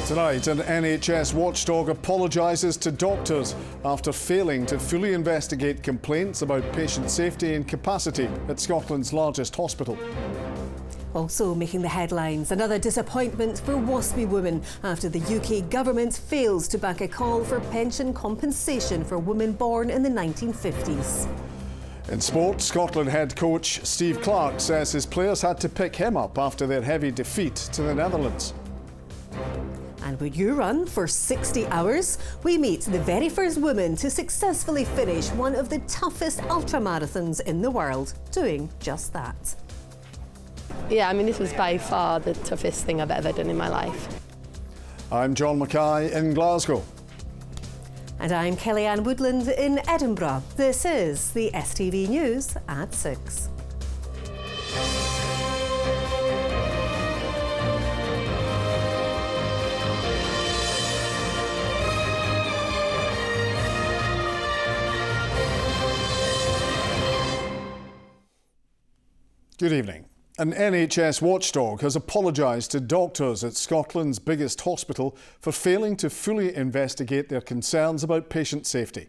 Tonight, an NHS watchdog apologises to doctors after failing to fully investigate complaints about patient safety and capacity at Scotland's largest hospital. Also making the headlines, another disappointment for WASPy women after the UK government fails to back a call for pension compensation for women born in the 1950s. In sport, Scotland head coach Steve Clarke says his players had to pick him up after their heavy defeat to the Netherlands. And would you run for 60 hours? We meet the very first woman to successfully finish one of the toughest ultramarathons in the world, doing just that. Yeah, I mean, this was by far the toughest thing I've ever done in my life. I'm John Mackay in Glasgow. And I'm Kellyanne Woodland in Edinburgh. This is the STV News at 6. Good evening. An NHS watchdog has apologised to doctors at Scotland's biggest hospital for failing to fully investigate their concerns about patient safety.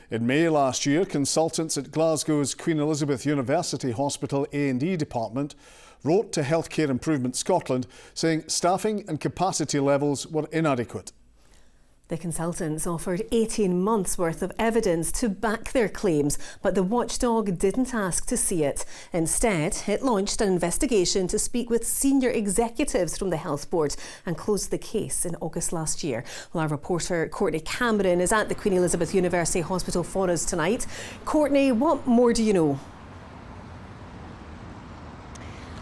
In May last year, consultants at Glasgow's Queen Elizabeth University Hospital A&E department wrote to Healthcare Improvement Scotland saying staffing and capacity levels were inadequate. The consultants offered 18 months' worth of evidence to back their claims, but the watchdog didn't ask to see it. Instead, it launched an investigation to speak with senior executives from the Health Board and closed the case in August last year. Well, our reporter Courtney Cameron is at the Queen Elizabeth University Hospital for us tonight. Courtney, what more do you know?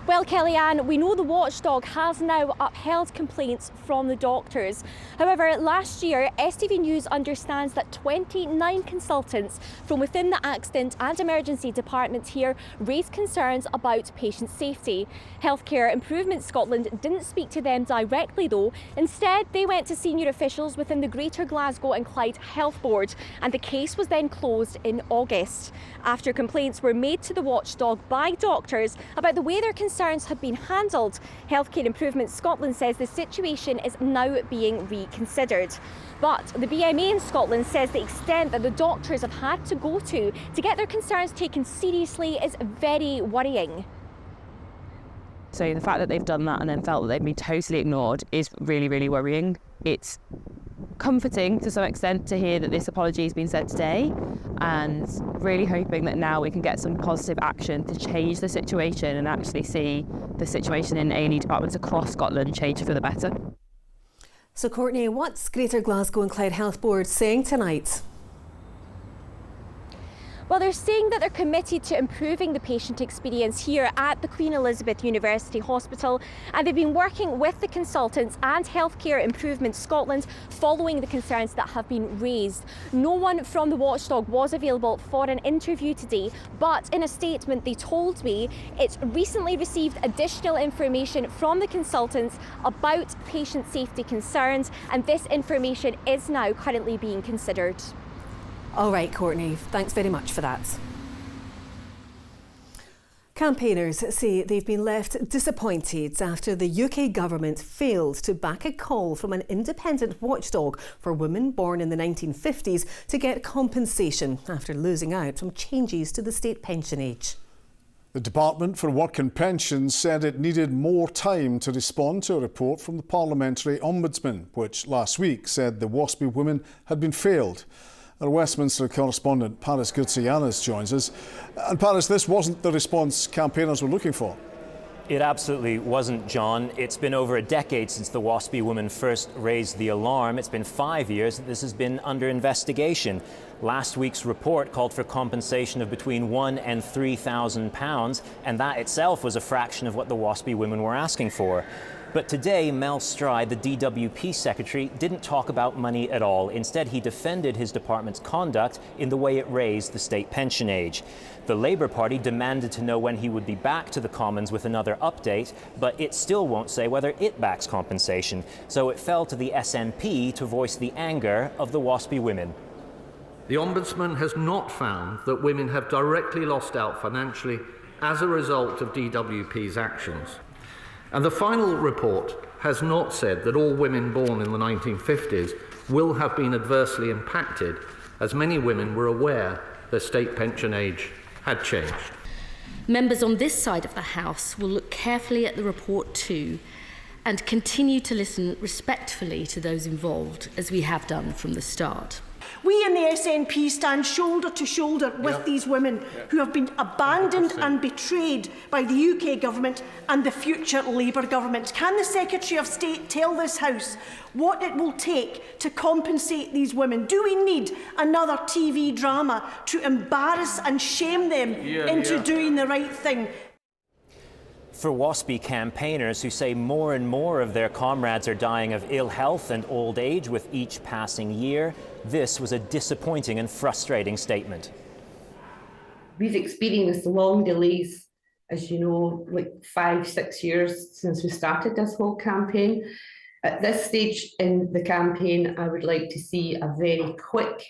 Well, Kellyanne, we know the watchdog has now upheld complaints from the doctors. However, last year, STV News understands that 29 consultants from within the accident and emergency departments here raised concerns about patient safety. Healthcare Improvement Scotland didn't speak to them directly, though. Instead, they went to senior officials within the Greater Glasgow and Clyde Health Board, and the case was then closed in August. After complaints were made to the watchdog by doctors about the way their concerns have been handled, Healthcare Improvement Scotland says the situation is now being reconsidered. But the BMA in Scotland says the extent that the doctors have had to go to get their concerns taken seriously is very worrying. So the fact that they've done that and then felt that they've been totally ignored is really, really worrying. It's comforting to some extent to hear that this apology has been said today, and really hoping that now we can get some positive action to change the situation and actually see the situation in A&E departments across Scotland change for the better. So Courtney, what's Greater Glasgow and Clyde Health Board saying tonight? Well, they're saying that they're committed to improving the patient experience here at the Queen Elizabeth University Hospital, and they've been working with the consultants and Healthcare Improvement Scotland following the concerns that have been raised. No one from the watchdog was available for an interview today, but in a statement they told me it's recently received additional information from the consultants about patient safety concerns, and this information is now currently being considered. All right, Courtney, thanks very much for that. Campaigners say they've been left disappointed after the UK government failed to back a call from an independent watchdog for women born in the 1950s to get compensation after losing out from changes to the state pension age. The Department for Work and Pensions said it needed more time to respond to a report from the Parliamentary Ombudsman, which last week said the WASPy women had been failed. Our Westminster correspondent Paris Goutsianis joins us. And Paris, this wasn't the response campaigners were looking for. It absolutely wasn't, John. It's been over a decade since the WASPy women first raised the alarm. It's been 5 years that this has been under investigation. Last week's report called for compensation of between £1,000 and £3,000, and that itself was a fraction of what the WASPy women were asking for. But today, Mel Stride, the DWP secretary, didn't talk about money at all. Instead, he defended his department's conduct in the way it raised the state pension age. The Labour Party demanded to know when he would be back to the Commons with another update, but it still won't say whether it backs compensation. So it fell to the SNP to voice the anger of the WASPy women. The Ombudsman has not found that women have directly lost out financially as a result of DWP's actions. And the final report has not said that all women born in the 1950s will have been adversely impacted, as many women were aware their state pension age had changed. Members on this side of the House will look carefully at the report too and continue to listen respectfully to those involved, as we have done from the start. We in the SNP stand shoulder to shoulder with these women who have been abandoned 100%. And betrayed by the UK Government and the future Labour Government. Can the Secretary of State tell this House what it will take to compensate these women? Do we need another TV drama to embarrass and shame them into doing the right thing? For WASPI campaigners who say more and more of their comrades are dying of ill health and old age with each passing year, this was a disappointing and frustrating statement. We've experienced long delays, as you know, like 5-6 years since we started this whole campaign. At this stage in the campaign, I would like to see a very quick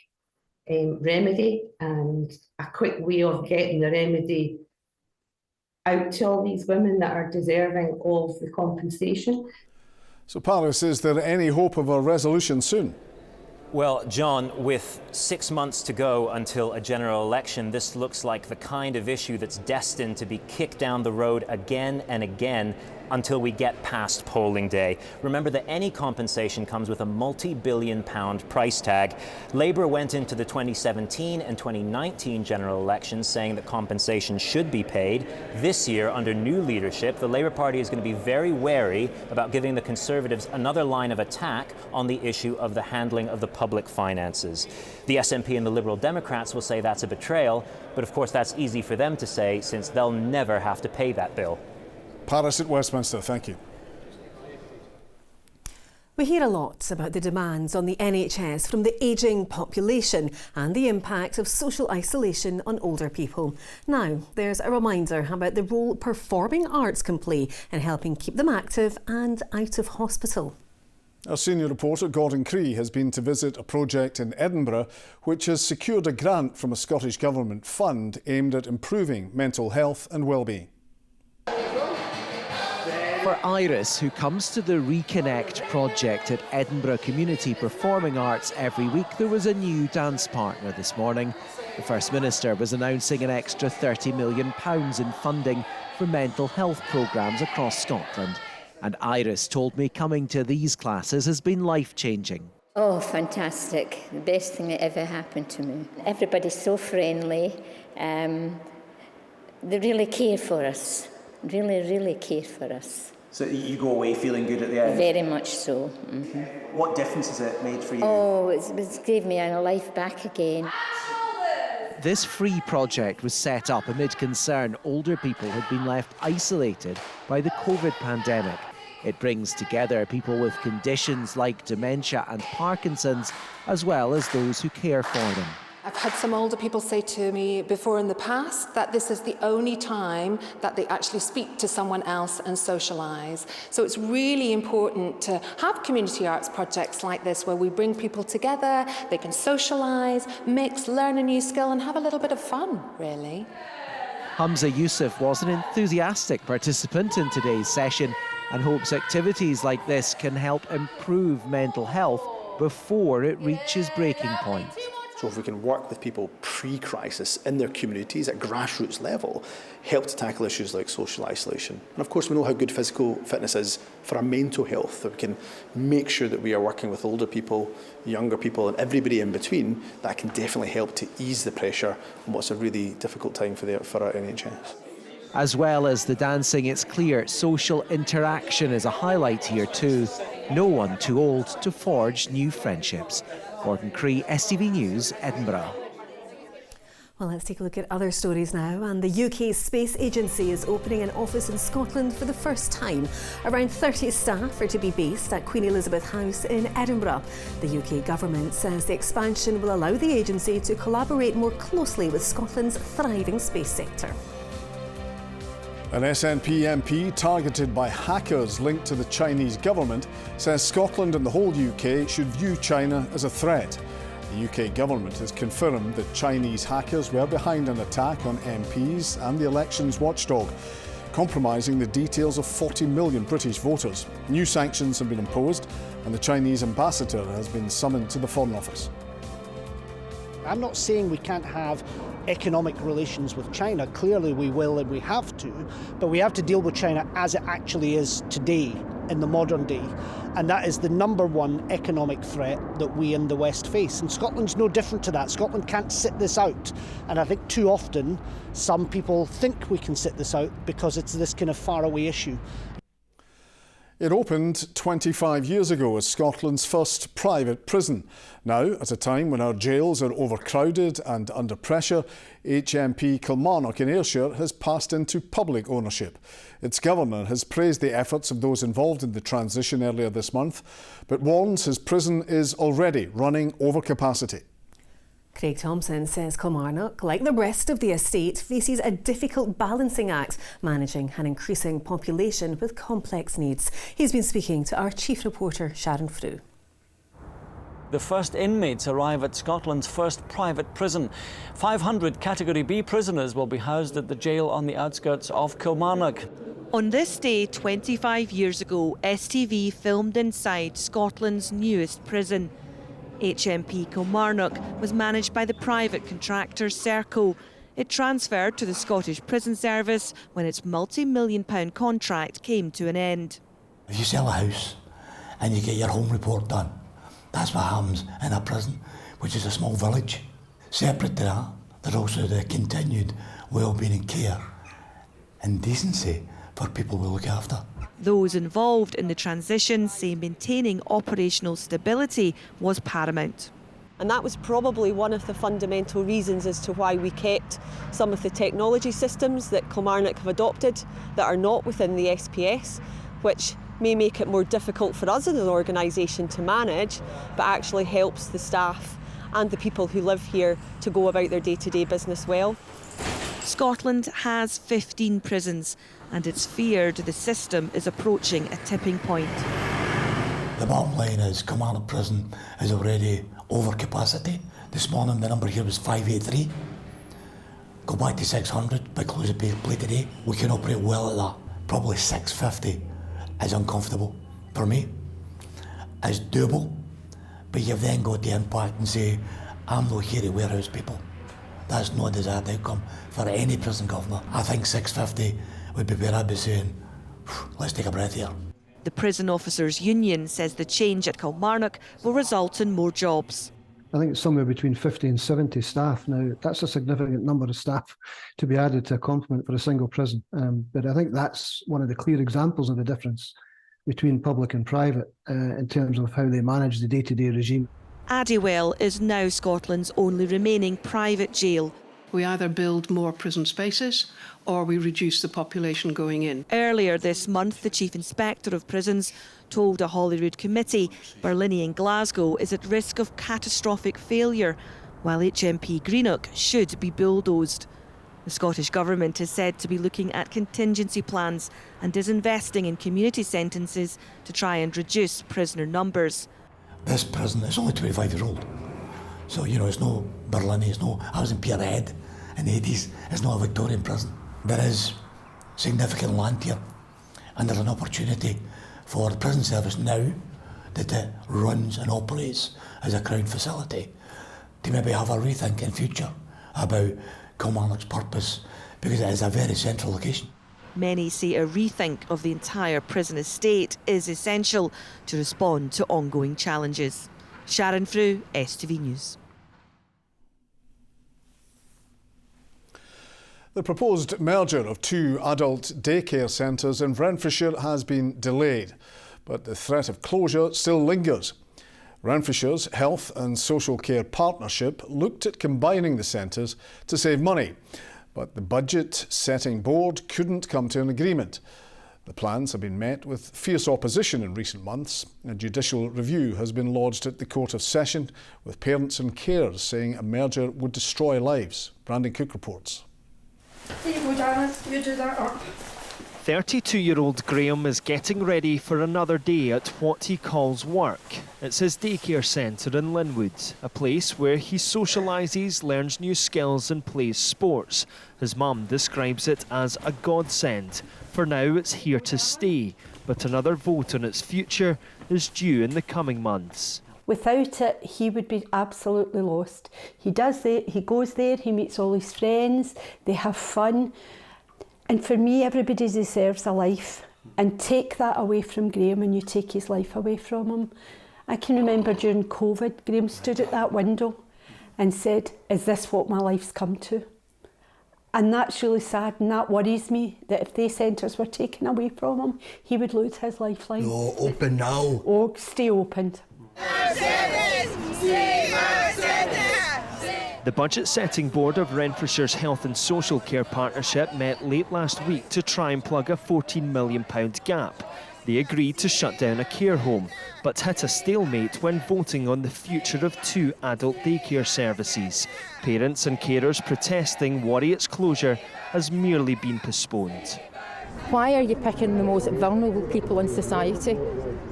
remedy and a quick way of getting the remedy out to all these women that are deserving of the compensation. So Paris, is there any hope of a resolution soon? Well, John, with 6 months to go until a general election, this looks like the kind of issue that's destined to be kicked down the road again and again until we get past polling day. Remember that any compensation comes with a multi-billion-pound price tag. Labour went into the 2017 and 2019 general elections saying that compensation should be paid. This year, under new leadership, the Labour Party is going to be very wary about giving the Conservatives another line of attack on the issue of the handling of the public finances. The SNP and the Liberal Democrats will say that's a betrayal, but of course that's easy for them to say since they'll never have to pay that bill. Paris at Westminster, thank you. We hear a lot about the demands on the NHS from the ageing population and the impact of social isolation on older people. Now, there's a reminder about the role performing arts can play in helping keep them active and out of hospital. Our senior reporter Gordon Cree has been to visit a project in Edinburgh which has secured a grant from a Scottish Government fund aimed at improving mental health and well-being. For Iris, who comes to the Reconnect project at Edinburgh Community Performing Arts every week, there was a new dance partner this morning. The First Minister was announcing an extra £30 million in funding for mental health programmes across Scotland. And Iris told me coming to these classes has been life-changing. Oh, fantastic. The best thing that ever happened to me. Everybody's so friendly. They really care for us. Really care for us. So you go away feeling good at the end? Very much so. Mm-hmm. What difference has it made for you? Oh, it's gave me a life back again. This free project was set up amid concern older people had been left isolated by the COVID pandemic. It brings together people with conditions like dementia and Parkinson's, as well as those who care for them. I've had some older people say to me before in the past that this is the only time that they actually speak to someone else and socialise. So it's really important to have community arts projects like this where we bring people together, they can socialise, mix, learn a new skill and have a little bit of fun, really. Hamza Youssef was an enthusiastic participant in today's session and hopes activities like this can help improve mental health before it reaches breaking point. So if we can work with people pre-crisis in their communities at grassroots level, help to tackle issues like social isolation. And of course we know how good physical fitness is for our mental health, that we can make sure that we are working with older people, younger people and everybody in between. That can definitely help to ease the pressure on what's a really difficult time for our NHS. As well as the dancing, it's clear social interaction is a highlight here too. No one too old to forge new friendships. Gordon Cree, STV News, Edinburgh. Well, let's take a look at other stories now. And the UK Space Agency is opening an office in Scotland for the first time. Around 30 staff are to be based at Queen Elizabeth House in Edinburgh. The UK government says the expansion will allow the agency to collaborate more closely with Scotland's thriving space sector. An SNP MP targeted by hackers linked to the Chinese government says Scotland and the whole UK should view China as a threat. The UK government has confirmed that Chinese hackers were behind an attack on MPs and the elections watchdog. compromising the details of 40 million British voters. New sanctions have been imposed and the Chinese ambassador has been summoned to the Foreign Office. I'm not saying we can't have economic relations with China. Clearly we will and we have to, but we have to deal with China as it actually is today, in the modern day. And that is the number one economic threat that we in the West face. And Scotland's no different to that. Scotland can't sit this out. And I think too often some people think we can sit this out because it's this kind of faraway issue. It opened 25 years ago as Scotland's first private prison. Now, at a time when our jails are overcrowded and under pressure, HMP Kilmarnock in Ayrshire has passed into public ownership. Its governor has praised the efforts of those involved in the transition earlier this month, but warns his prison is already running over capacity. Craig Thompson says Kilmarnock, like the rest of the estate, faces a difficult balancing act, managing an increasing population with complex needs. He's been speaking to our chief reporter, Sharon Frew. The first inmates arrive at Scotland's first private prison. 500 Category B prisoners will be housed at the jail on the outskirts of Kilmarnock. On this day 25 years ago, STV filmed inside Scotland's newest prison. HMP Kilmarnock was managed by the private contractor Serco. It transferred to the Scottish Prison Service when its multi-million-pound contract came to an end. If you sell a house and you get your home report done, that's what happens in a prison, which is a small village. Separate to that, there's also the continued well-being and care and decency for people we look after. Those involved in the transition say maintaining operational stability was paramount. And that was probably one of the fundamental reasons as to why we kept some of the technology systems that Kilmarnock have adopted that are not within the SPS, which may make it more difficult for us as an organisation to manage, but actually helps the staff and the people who live here to go about their day-to-day business well. Scotland has 15 prisons, and it's feared the system is approaching a tipping point. The bottom line is Kilmarnock Prison is already over capacity. This morning the number here was 583. Go back to 600 by close of play today. We can operate well at that. Probably 650 is uncomfortable for me. It's doable, but you've then got the impact and say, I'm not here to warehouse people. That's not a desired outcome for any prison governor. I think 650 would be where I'd be saying, let's take a breath here. The Prison Officers Union says the change at Kilmarnock will result in more jobs. I think it's somewhere between 50 and 70 staff now. That's a significant number of staff to be added to a complement for a single prison. But I think that's one of the clear examples of the difference between public and private in terms of how they manage the day-to-day regime. Addywell is now Scotland's only remaining private jail. We either build more prison spaces or we reduce the population going in. Earlier this month, the Chief Inspector of Prisons told a Holyrood committee Barlinnie in Glasgow is at risk of catastrophic failure, while HMP Greenock should be bulldozed. The Scottish Government is said to be looking at contingency plans and is investing in community sentences to try and reduce prisoner numbers. This prison is only 25 years old. So, it's no Barlinnie, I was in Peterhead in the 80s, it's not a Victorian prison. There is significant land here, and there's an opportunity for the prison service now that it runs and operates as a Crown facility to maybe have a rethink in future about Kilmarnock's purpose, because it is a very central location. Many say a rethink of the entire prison estate is essential to respond to ongoing challenges. Sharon Frew, STV News. The proposed merger of two adult daycare centres in Renfrewshire has been delayed, but the threat of closure still lingers. Renfrewshire's Health and Social Care Partnership looked at combining the centres to save money, but the budget-setting board couldn't come to an agreement. The plans have been met with fierce opposition in recent months. A judicial review has been lodged at the Court of Session, with parents and carers saying a merger would destroy lives. Brandon Cook reports. Here you go, Janice. You do that up. 32-year-old Graham is getting ready for another day at what he calls work. It's his daycare centre in Linwood, a place where he socialises, learns new skills and plays sports. His mum describes it as a godsend. For now, it's here to stay, but another vote on its future is due in the coming months. Without it, he would be absolutely lost. He goes there, he meets all his friends, they have fun. And for me, everybody deserves a life. And take that away from Graham and you take his life away from him. I can remember during COVID, Graham stood at that window and said, "Is this what my life's come to?" And that's really sad, and that worries me, that if these centres were taken away from him, he would lose his lifeline. No, open now. Oh, stay opened. The Budget Setting Board of Renfrewshire's Health and Social Care Partnership met late last week to try and plug a £14 million gap. They agreed to shut down a care home, but hit a stalemate when voting on the future of 2 adult daycare services. Parents and carers protesting worry its closure has merely been postponed. Why are you picking the most vulnerable people in society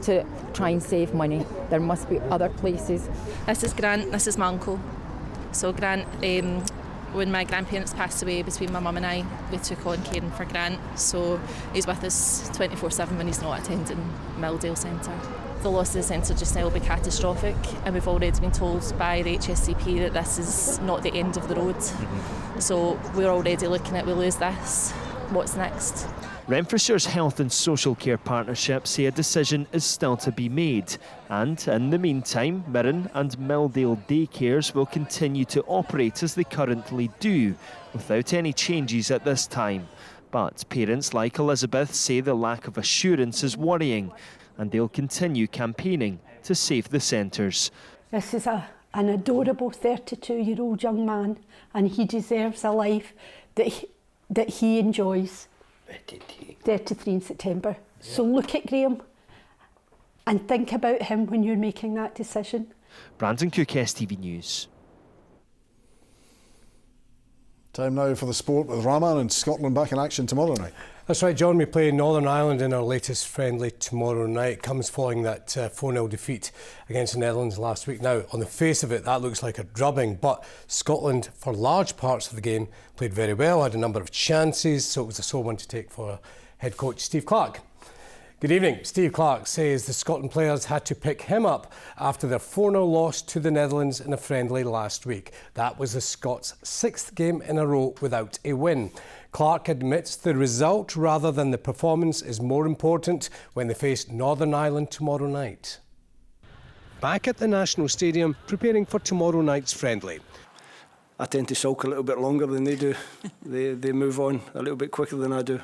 to try and save money? There must be other places. This is Grant, this is my uncle. So Grant, when my grandparents passed away, between my mum and I, we took on caring for Grant. So he's with us 24/7 when he's not attending Milldale Centre. The loss of the centre just now will be catastrophic, and we've already been told by the HSCP that this is not the end of the road. So we're already looking at, we lose this, what's next? Renfrewshire's Health and Social Care Partnership say a decision is still to be made, and in the meantime, Mirren and Milldale daycares will continue to operate as they currently do, without any changes at this time. But parents like Elizabeth say the lack of assurance is worrying, and they'll continue campaigning to save the centres. This is an adorable 32-year-old young man, and he deserves a life that he enjoys. 33 in September. So look at Graham and think about him when you're making that decision. Brandon Cook, STV News. Time now for the sport with Rahman and Scotland back in action tomorrow night. That's right, John. We play Northern Ireland in our latest friendly tomorrow night. It comes following that 4-0 defeat against the Netherlands last week. Now, on the face of it, that looks like a drubbing, but Scotland, for large parts of the game, played very well, had a number of chances, so it was a sore one to take for head coach Steve Clarke. Good evening. Steve Clarke says the Scotland players had to pick him up after their 4-0 loss to the Netherlands in a friendly last week. That was the Scots' 6th game in a row without a win. Clarke admits the result rather than the performance is more important when they face Northern Ireland tomorrow night. Back at the National Stadium, preparing for tomorrow night's friendly. I tend to sulk a little bit longer than they do. They move on a little bit quicker than I do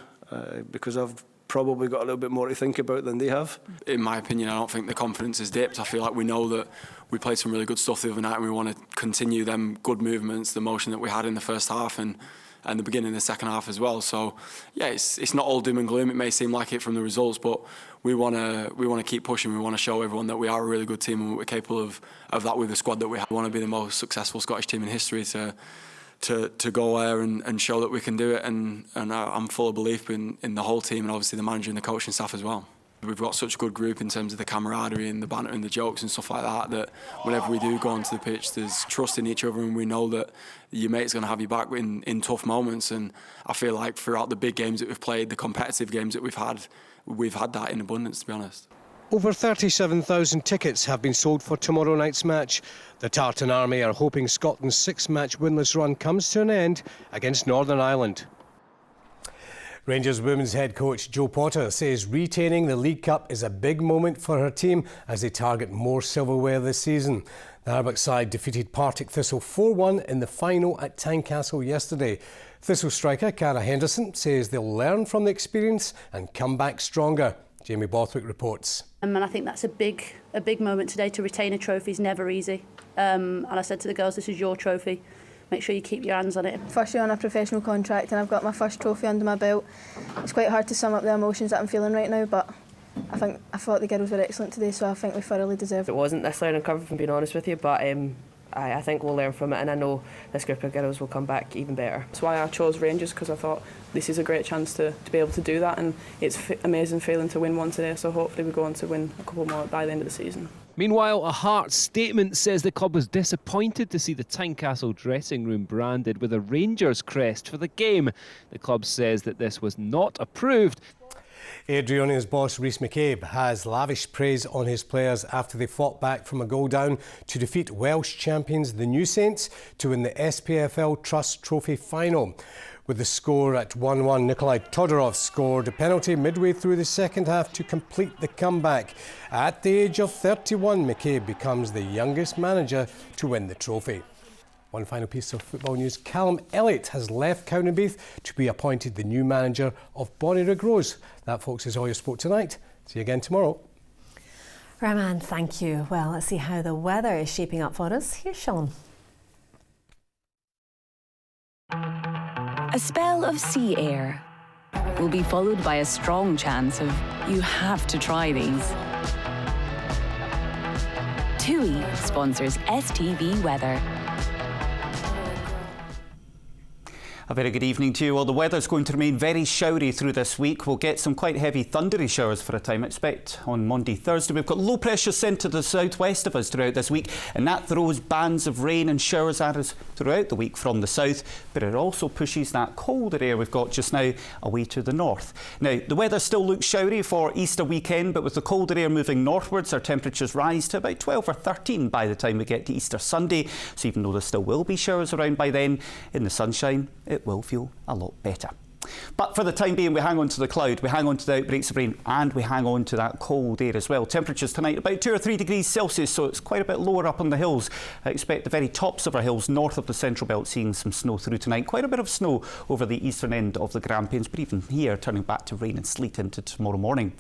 because I've probably got a little bit more to think about than they have. In my opinion, I don't think the confidence has dipped. I feel like we know that we played some really good stuff the other night and we want to continue them good movements, the motion that we had in the first half and the beginning of the second half as well. So yeah, it's not all doom and gloom. It may seem like it from the results, but we want to keep pushing. We want to show everyone that we are a really good team and we're capable of that with the squad that we have. We want to be the most successful Scottish team in history to go there and show that we can do it, and I'm full of belief in the whole team and obviously the manager and the coaching staff as well. We've got such a good group in terms of the camaraderie and the banter and the jokes and stuff like that whenever we do go onto the pitch, there's trust in each other and we know that your mate's going to have you back in tough moments. And I feel like throughout the big games that we've played, the competitive games that we've had that in abundance, to be honest. Over 37,000 tickets have been sold for tomorrow night's match. The Tartan Army are hoping Scotland's 6-match winless run comes to an end against Northern Ireland. Rangers women's head coach Jo Potter says retaining the League Cup is a big moment for her team as they target more silverware this season. The Harbuck side defeated Partick Thistle 4-1 in the final at Tynecastle yesterday. Thistle striker Cara Henderson says they'll learn from the experience and come back stronger. Jamie Borthwick reports. And I think that's a big moment today. To retain a trophy is never easy. And I said to the girls, this is your trophy. Make sure you keep your hands on it. First year on a professional contract and I've got my first trophy under my belt. It's quite hard to sum up the emotions that I'm feeling right now, but I thought the girls were excellent today, so I think we thoroughly deserved it. It wasn't necessarily uncovered, if I'm being honest with you, but I think we'll learn from it, and I know this group of girls will come back even better. That's why I chose Rangers, because I thought this is a great chance to be able to do that, and it's amazing feeling to win one today, so hopefully we go on to win a couple more by the end of the season. Meanwhile, a Hearts statement says the club was disappointed to see the Tynecastle dressing room branded with a Rangers crest for the game. The club says that this was not approved. Adriana's boss Rhys McCabe has lavished praise on his players after they fought back from a goal down to defeat Welsh champions the New Saints to win the SPFL Trust Trophy final. With the score at 1-1, Nikolai Todorov scored a penalty midway through the second half to complete the comeback. At the age of 31, McCabe becomes the youngest manager to win the trophy. One final piece of football news. Callum Elliott has left Cowdenbeath to be appointed the new manager of Bonnyrigg Rose. That, folks, is all your sport tonight. See you again tomorrow. Rahman, thank you. Well, let's see how the weather is shaping up for us. Here's Sean. A spell of sea air will be followed by a strong chance of you have to try these. TUI sponsors STV Weather. A very good evening to you. Well, the weather's going to remain very showery through this week. We'll get some quite heavy thundery showers for a time. Expect on Monday, Thursday. We've got low pressure sent to the southwest of us throughout this week, and that throws bands of rain and showers at us throughout the week from the south, but it also pushes that colder air we've got just now away to the north. Now, the weather still looks showery for Easter weekend, but with the colder air moving northwards, our temperatures rise to about 12 or 13 by the time we get to Easter Sunday. So even though there still will be showers around by then, in the sunshine, it will feel a lot better. But for the time being, we hang on to the cloud, we hang on to the outbreaks of rain, and we hang on to that cold air as well. Temperatures tonight about 2 or 3 degrees Celsius, so it's quite a bit lower up on the hills. I expect the very tops of our hills north of the Central Belt seeing some snow through tonight. Quite a bit of snow over the eastern end of the Grampians, but even here turning back to rain and sleet into tomorrow morning.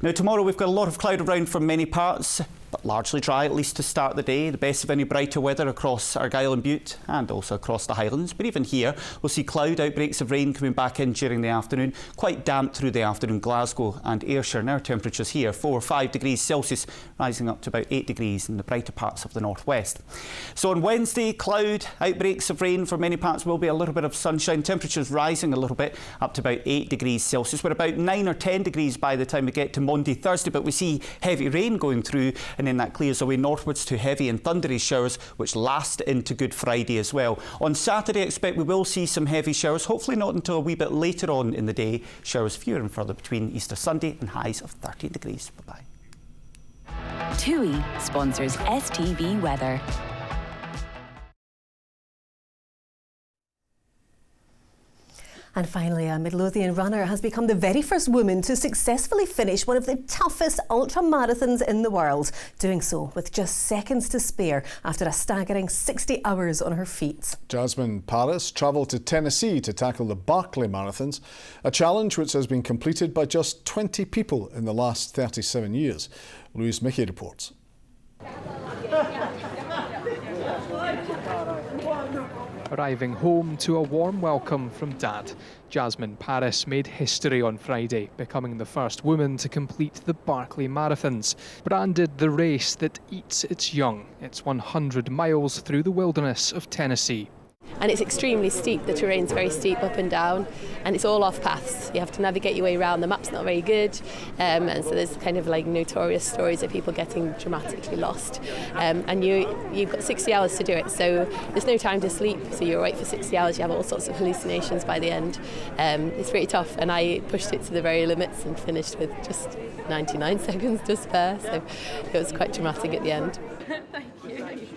Now tomorrow we've got a lot of cloud around from many parts, but largely dry at least to start the day. The best of any brighter weather across Argyll and Bute and also across the Highlands. But even here we'll see cloud outbreaks of rain coming back in during the afternoon. Quite damp through the afternoon. Glasgow and Ayrshire, and our temperatures here 4 or 5 degrees Celsius, rising up to about 8 degrees in the brighter parts of the northwest. So on Wednesday, cloud, outbreaks of rain for many parts, will be a little bit of sunshine. Temperatures rising a little bit up to about 8 degrees Celsius. We're about 9 or 10 degrees by the time we get to Monday, Thursday, but we see heavy rain going through, and then that clears away northwards to heavy and thundery showers, which last into Good Friday as well. On Saturday, I expect we will see some heavy showers, hopefully not until a wee bit later on in the day. Showers fewer and further between Easter Sunday and highs of 13 degrees. Bye-bye. TUI sponsors STV Weather. And finally, a Midlothian runner has become the very first woman to successfully finish one of the toughest ultra-marathons in the world, doing so with just seconds to spare after a staggering 60 hours on her feet. Jasmine Paris travelled to Tennessee to tackle the Barkley Marathons, a challenge which has been completed by just 20 people in the last 37 years. Louise Mickey reports. Arriving home to a warm welcome from Dad, Jasmine Paris made history on Friday, becoming the first woman to complete the Barkley Marathons, branded the race that eats its young. It's 100 miles through the wilderness of Tennessee. And it's extremely steep, the terrain's very steep up and down, and it's all off paths. You have to navigate your way around, the map's not very good, and so there's kind of like notorious stories of people getting dramatically lost. And you've got 60 hours to do it, so there's no time to sleep, so you're awake for 60 hours, you have all sorts of hallucinations by the end. It's pretty tough, and I pushed it to the very limits and finished with just 99 seconds to spare, so it was quite dramatic at the end. Thank you.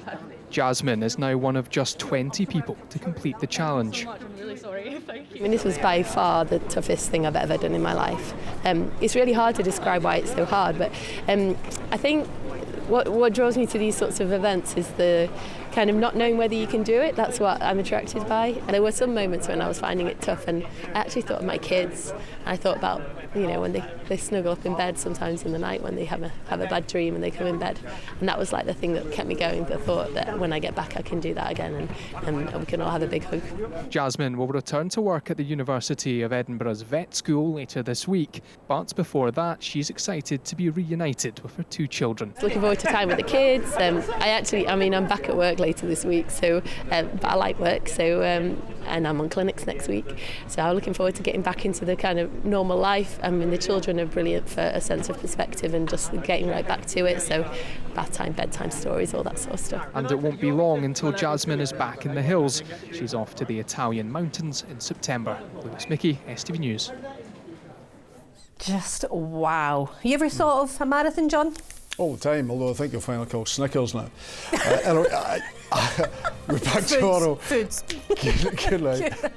Jasmine is now one of just 20 people to complete the challenge. I'm really sorry. Thank you. I mean, this was by far the toughest thing I've ever done in my life. It's really hard to describe why it's so hard, but I think what draws me to these sorts of events is the kind of not knowing whether you can do it. That's what I'm attracted by. And there were some moments when I was finding it tough, and I actually thought of my kids. I thought about, you know, when they snuggle up in bed sometimes in the night when they have a bad dream and they come in bed, and that was like the thing that kept me going, the thought that when I get back I can do that again, and we can all have a big hug. Jasmine will return to work at the University of Edinburgh's vet school later this week, but before that she's excited to be reunited with her 2 children. It's looking forward to time with the kids. I'm back at work later this week, so but I like work, so and I'm on clinics next week, so I'm looking forward to getting back into the kind of normal life. I mean, the children are brilliant for a sense of perspective and just getting right back to it, so bath time, bedtime stories, all that sort of stuff. And it won't be long until Jasmine is back in the hills. She's off to the Italian mountains in September. Lewis Mickey, STV News. Just wow. You ever thought of a marathon, John? All the time, although I think you'll find it called Snickers now. Anyway, we're back tomorrow. Foods. Good night. Good night.